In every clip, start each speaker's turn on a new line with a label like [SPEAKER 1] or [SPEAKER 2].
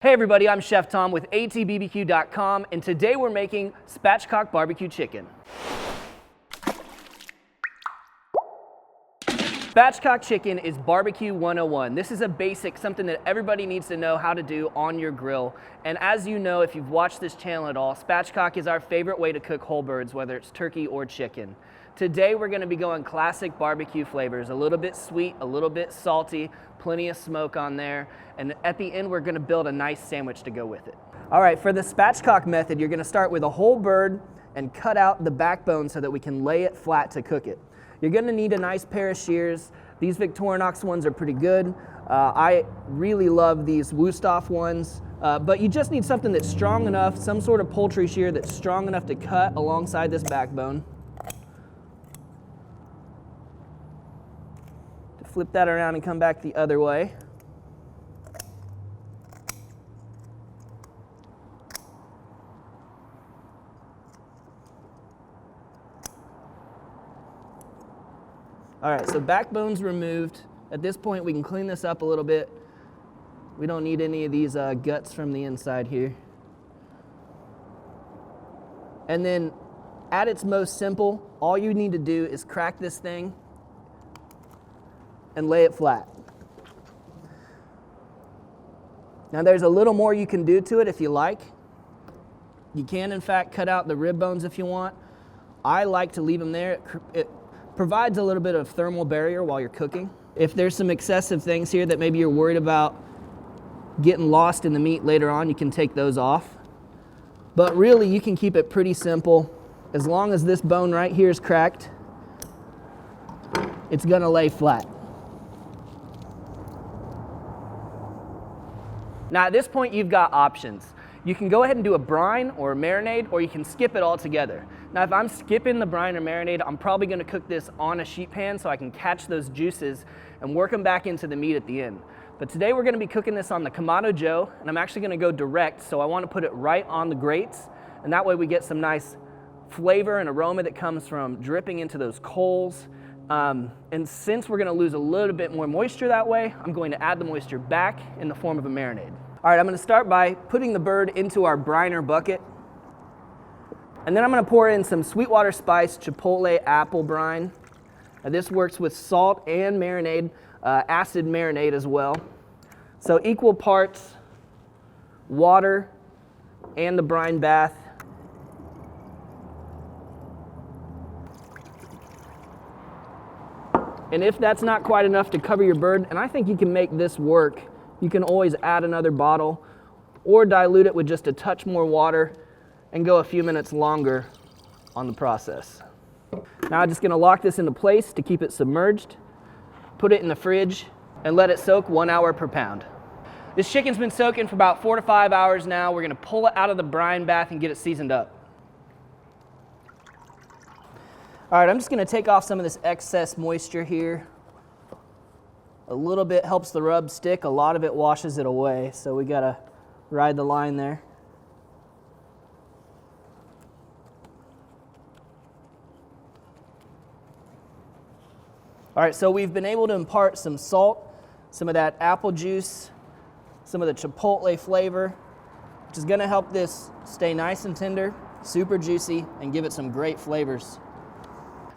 [SPEAKER 1] Hey everybody, I'm Chef Tom with atbbq.com, and today we're making spatchcock barbecue chicken. Spatchcock chicken is barbecue 101. This is a basic, something that everybody needs to know how to do on your grill. And as you know, if you've watched this channel at all, spatchcock is our favorite way to cook whole birds, whether it's turkey or chicken. Today we're going to be going classic barbecue flavors, a little bit sweet, a little bit salty, plenty of smoke on there, and at the end we're going to build a nice sandwich to go with it. All right, for the spatchcock method, you're going to start with a whole bird and cut out the backbone so that we can lay it flat to cook it. You're going to need a nice pair of shears. These Victorinox ones are pretty good. I really love these Wusthof ones, but you just need something that's strong enough, some sort of poultry shear that's strong enough to cut alongside this backbone. Flip that around and come back the other way. All right, so backbone's removed. At this point, we can clean this up a little bit. We don't need any of these guts from the inside here. And then, at its most simple, all you need to do is crack this thing and lay it flat. Now there's a little more you can do to it if you like. You can in fact cut out the rib bones if you want. I like to leave them there. It provides a little bit of thermal barrier while you're cooking. If there's some excessive things here that maybe you're worried about getting lost in the meat later on, you can take those off. But really you can keep it pretty simple. As long as this bone right here is cracked, it's gonna lay flat. Now at this point you've got options. You can go ahead and do a brine or a marinade, or you can skip it all together. Now if I'm skipping the brine or marinade, I'm probably going to cook this on a sheet pan so I can catch those juices and work them back into the meat at the end. But today we're going to be cooking this on the Kamado Joe, and I'm actually going to go direct, so I want to put it right on the grates, and that way we get some nice flavor and aroma that comes from dripping into those coals. And since we're going to lose a little bit more moisture that way, I'm going to add the moisture back in the form of a marinade. All right, I'm going to start by putting the bird into our briner bucket. And then I'm going to pour in some Sweetwater Spice Chipotle Apple Brine. Now this works with salt and marinade, acid marinade as well. So equal parts water and the brine bath. And if that's not quite enough to cover your bird, and I think you can make this work, you can always add another bottle or dilute it with just a touch more water and go a few minutes longer on the process. Now I'm just going to lock this into place to keep it submerged, put it in the fridge, and let it soak 1 hour per pound. This chicken's been soaking for about 4 to 5 hours now. We're going to pull it out of the brine bath and get it seasoned up. All right, I'm just going to take off some of this excess moisture here. A little bit helps the rub stick, a lot of it washes it away, so we got to ride the line there. All right, so we've been able to impart some salt, some of that apple juice, some of the chipotle flavor, which is going to help this stay nice and tender, super juicy, and give it some great flavors.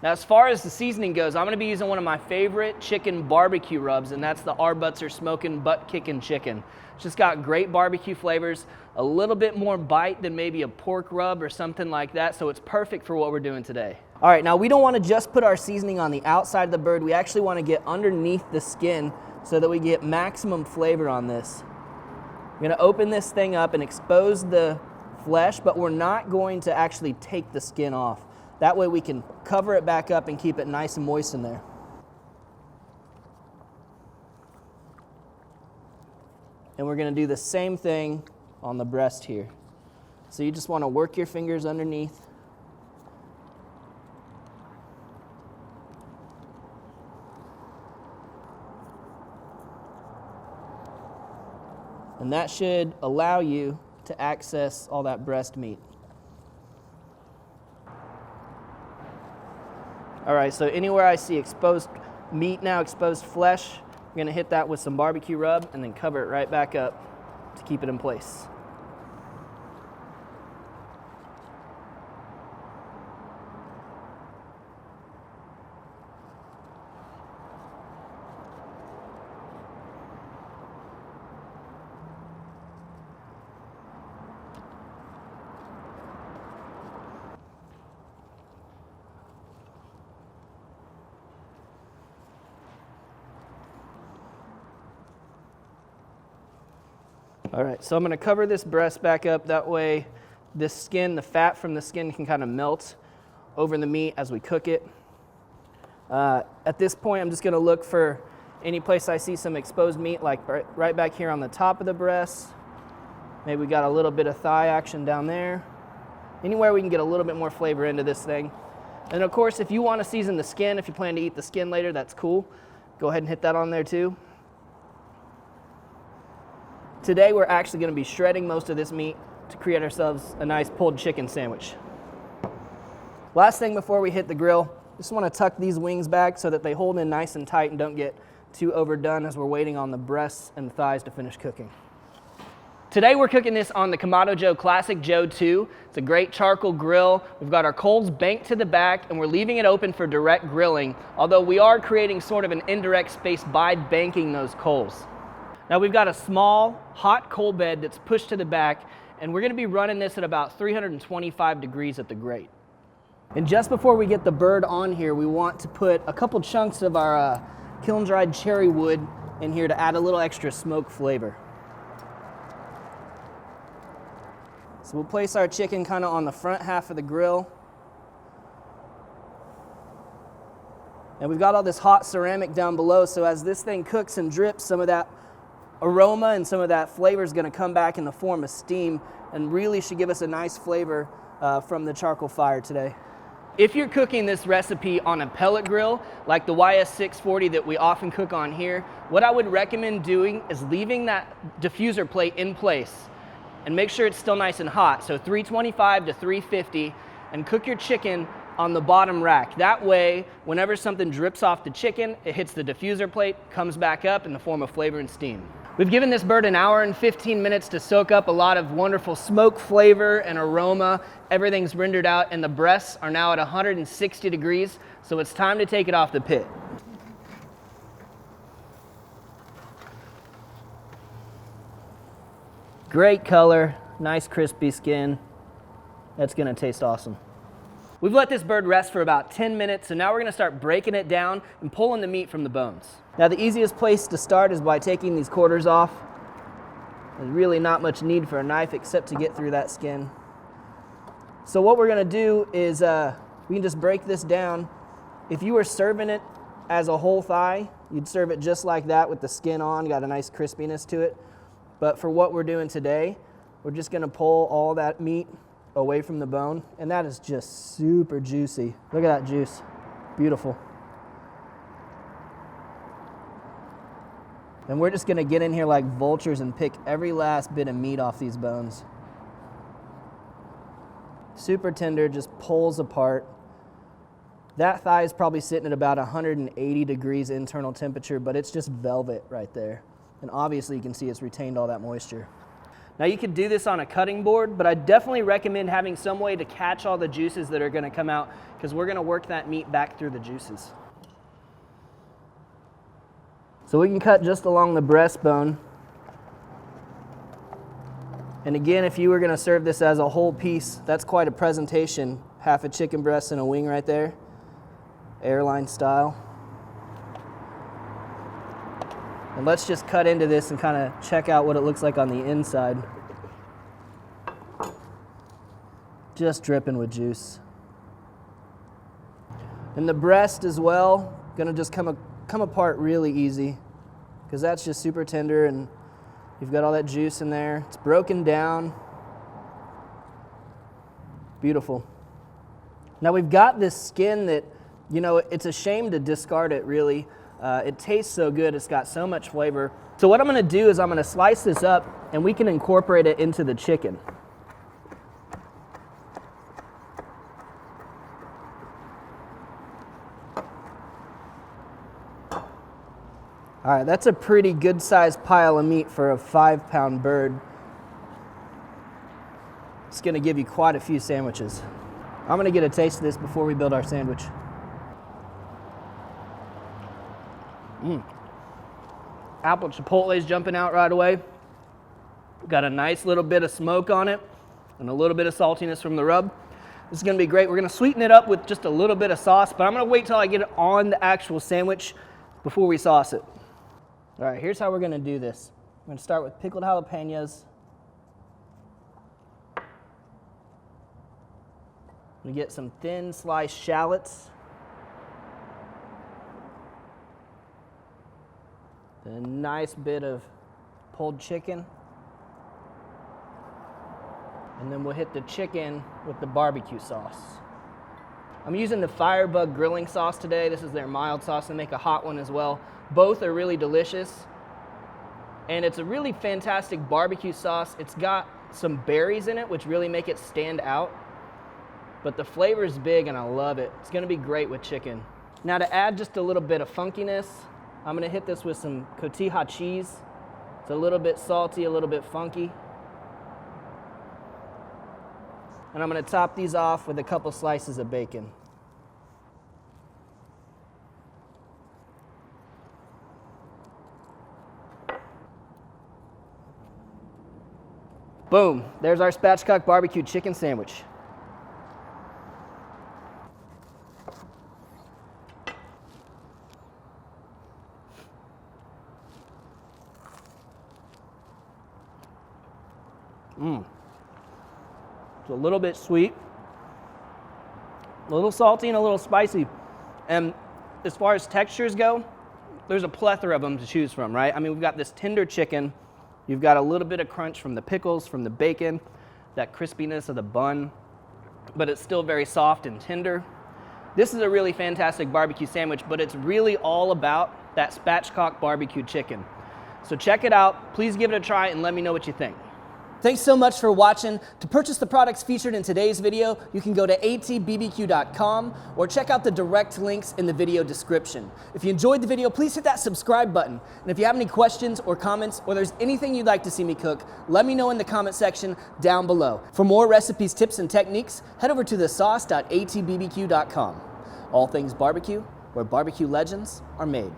[SPEAKER 1] Now as far as the seasoning goes, I'm going to be using one of my favorite chicken barbecue rubs, and that's the Our Butts Are Smoking Butt Kickin' Chicken. It's just got great barbecue flavors, a little bit more bite than maybe a pork rub or something like that, so it's perfect for what we're doing today. All right, now we don't want to just put our seasoning on the outside of the bird. We actually want to get underneath the skin so that we get maximum flavor on this. We're going to open this thing up and expose the flesh, but we're not going to actually take the skin off. That way we can cover it back up and keep it nice and moist in there. And we're going to do the same thing on the breast here. So you just want to work your fingers underneath. And that should allow you to access all that breast meat. All right, so anywhere I see exposed meat now, exposed flesh, I'm gonna hit that with some barbecue rub and then cover it right back up. to keep it in place. All right, so I'm gonna cover this breast back up. That way this skin, the fat from the skin can kind of melt over the meat as we cook it. At this point, I'm just gonna look for any place I see some exposed meat, like right back here on the top of the breast. Maybe we got a little bit of thigh action down there. Anywhere we can get a little bit more flavor into this thing. And of course, if you wanna season the skin, if you plan to eat the skin later, that's cool. Go ahead and hit that on there too. Today we're actually going to be shredding most of this meat to create ourselves a nice pulled chicken sandwich. Last thing before we hit the grill, just want to tuck these wings back so that they hold in nice and tight and don't get too overdone as we're waiting on the breasts and the thighs to finish cooking. Today we're cooking this on the Kamado Joe Classic Joe II. It's a great charcoal grill. We've got our coals banked to the back and we're leaving it open for direct grilling, although we are creating sort of an indirect space by banking those coals. Now we've got a small, hot coal bed that's pushed to the back, and we're gonna be running this at about 325 degrees at the grate. And just before we get the bird on here, we want to put a couple chunks of our kiln-dried cherry wood in here to add a little extra smoke flavor. So we'll place our chicken kind of on the front half of the grill. And we've got all this hot ceramic down below, so as this thing cooks and drips, some of that aroma and some of that flavor is going to come back in the form of steam and really should give us a nice flavor from the charcoal fire today. If you're cooking this recipe on a pellet grill like the YS640 that we often cook on here, what I would recommend doing is leaving that diffuser plate in place and make sure it's still nice and hot. So 325 to 350, and cook your chicken on the bottom rack. That way, whenever something drips off the chicken, it hits the diffuser plate, comes back up in the form of flavor and steam. We've given this bird an hour and 15 minutes to soak up a lot of wonderful smoke flavor and aroma. Everything's rendered out and the breasts are now at 160 degrees, so it's time to take it off the pit. Great color, nice crispy skin. That's gonna taste awesome. We've let this bird rest for about 10 minutes, so now we're gonna start breaking it down and pulling the meat from the bones. Now the easiest place to start is by taking these quarters off. There's really not much need for a knife except to get through that skin. So what we're gonna do is we can just break this down. If you were serving it as a whole thigh, you'd serve it just like that with the skin on, got a nice crispiness to it. But for what we're doing today, we're just gonna pull all that meat away from the bone, and that is just super juicy. Look at that juice, beautiful. And we're just gonna get in here like vultures and pick every last bit of meat off these bones. Super tender, just pulls apart. That thigh is probably sitting at about 180 degrees internal temperature, but it's just velvet right there. And obviously you can see it's retained all that moisture. Now you could do this on a cutting board, but I definitely recommend having some way to catch all the juices that are gonna come out, because we're gonna work that meat back through the juices. So we can cut just along the breastbone. And again, if you were gonna serve this as a whole piece, that's quite a presentation. Half a chicken breast and a wing right there, airline style. And let's just cut into this and kind of check out what it looks like on the inside. Just dripping with juice. And the breast as well, gonna just come apart really easy, because that's just super tender and you've got all that juice in there. It's broken down. Beautiful. Now we've got this skin that, you know, it's a shame to discard it really. It tastes so good, it's got so much flavor. So what I'm gonna do is I'm gonna slice this up and we can incorporate it into the chicken. All right, that's a pretty good sized pile of meat for a 5-pound bird. It's gonna give you quite a few sandwiches. I'm gonna get a taste of this before we build our sandwich. Apple chipotle is jumping out right away. Got a nice little bit of smoke on it and a little bit of saltiness from the rub. This is gonna be great. We're gonna sweeten it up with just a little bit of sauce, but I'm gonna wait till I get it on the actual sandwich before we sauce it. All right, here's how we're gonna do this. I'm gonna start with pickled jalapenos. We get some thin sliced shallots. A nice bit of pulled chicken. And then we'll hit the chicken with the barbecue sauce. I'm using the Firebug grilling sauce today. This is their mild sauce. They make a hot one as well. Both are really delicious. And it's a really fantastic barbecue sauce. It's got some berries in it, which really make it stand out. But the flavor is big and I love it. It's gonna be great with chicken. Now to add just a little bit of funkiness, I'm gonna hit this with some cotija cheese. It's a little bit salty, a little bit funky. And I'm gonna top these off with a couple slices of bacon. Boom, there's our Spatchcock barbecue chicken sandwich. It's a little bit sweet, a little salty and a little spicy. And as far as textures go, there's a plethora of them to choose from, right? I mean, we've got this tender chicken. You've got a little bit of crunch from the pickles, from the bacon, that crispiness of the bun, but it's still very soft and tender. This is a really fantastic barbecue sandwich, but it's really all about that Spatchcock barbecue chicken. So check it out. Please give it a try and let me know what you think. Thanks so much for watching. To purchase the products featured in today's video, you can go to atbbq.com or check out the direct links in the video description. If you enjoyed the video, please hit that subscribe button. And if you have any questions or comments, or there's anything you'd like to see me cook, let me know in the comment section down below. For more recipes, tips, and techniques, head over to thesauce.atbbq.com. All things barbecue, where barbecue legends are made.